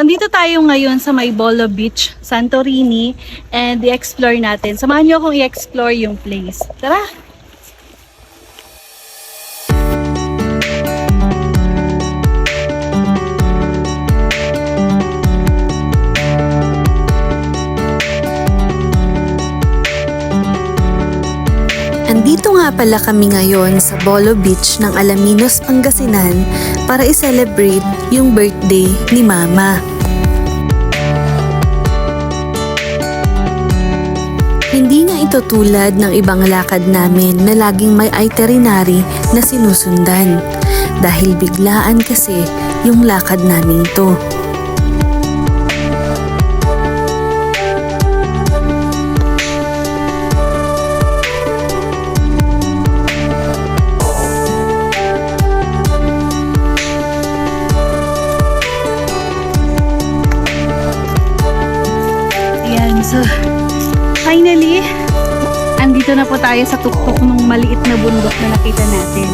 andito tayo ngayon sa may Bolo Beach, Santorini, and i-explore natin. Samahan niyo akong i-explore yung place. Tara! Andito nga pala kami ngayon sa Bolo Beach ng Alaminos, Pangasinan para i-celebrate yung birthday ni Mama. Hindi nga ito tulad ng ibang lakad namin na laging may itinerary na sinusundan dahil biglaan kasi yung lakad namin to. So, finally, andito na po tayo sa tuktok ng maliit na bundok na nakita natin.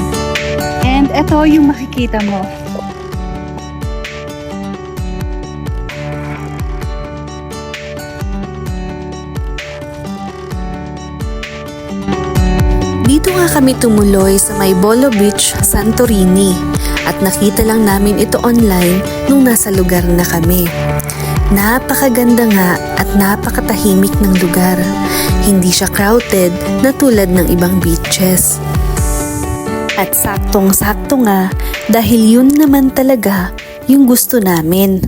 And ito yung makikita mo. Dito nga kami tumuloy sa may Bolo Beach, Santorini at nakita lang namin ito online nung nasa lugar na kami. Napakaganda nga at napakatahimik ng lugar. Hindi siya crowded na tulad ng ibang beaches. At saktong-sakto nga dahil yun naman talaga yung gusto namin.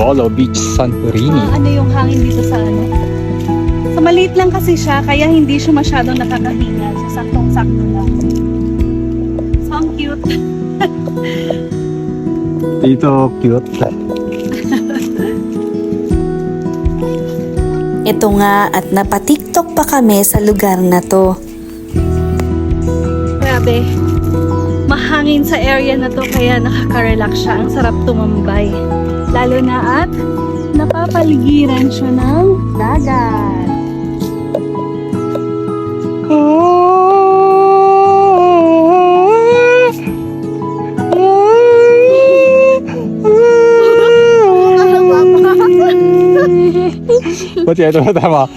Bolo Beach, Santorini. Ano yung hangin dito sa ano? Sa maliit lang kasi siya, kaya hindi siya masyadong nakakahinga. So, saktong-sakto lang. So, ang cute. Dito, cute. Ito nga at napatiktok pa kami sa lugar na to. Grabe. Mahangin sa area na to, kaya nakaka-relax siya. Ang sarap tumambay. Lalo na at napapaligiran siya ng dagat. Ba't yan? Tama.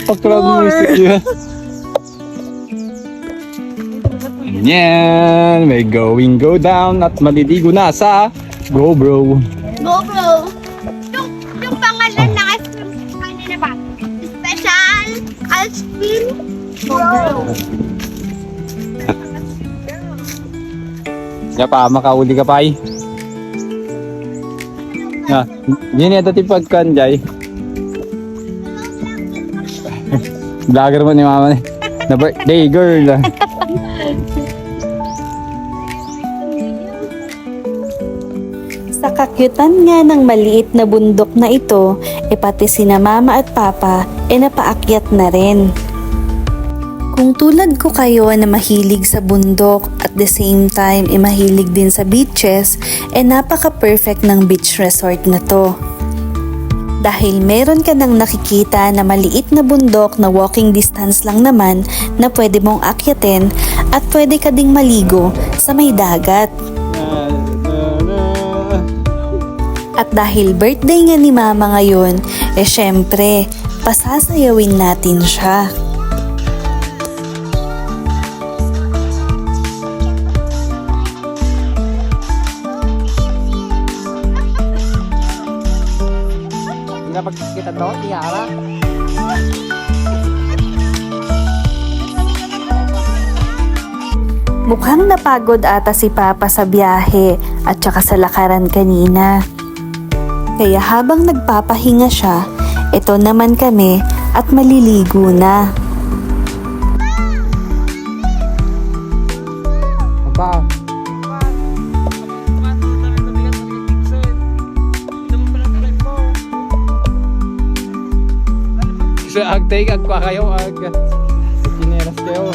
Background music yun. Yan. May going go down at maliligo na sa GoPro. GoPro. Yung pangalan ng ice cream kanina ba? Special ice cream bro. Ya pa, makauli ka pa eh. Yun yung tatipad kan, Jai. Vlogger mo ni mama ni. Na birthday girl. Sa kakyutan nga ng maliit na bundok na ito, pati sina mama at papa napaakyat na rin. Kung tulad ko kayo na mahilig sa bundok at the same time mahilig din sa beaches, napaka-perfect ng beach resort na to. Dahil meron ka nang nakikita na maliit na bundok na walking distance lang naman na pwede mong akyatin at pwede ka ding maligo sa may dagat. At dahil birthday nga ni Mama ngayon, syempre, pasasayawin natin siya. Hindi na pagkikita to, Tiara. Mukhang napagod ata si Papa sa biyahe at saka sa lakaran kanina. Kaya habang nagpapahinga siya, ito naman kami at maliligo na. Papa. Sa ag-take, ag pa kayo, ag. Kineras kayo.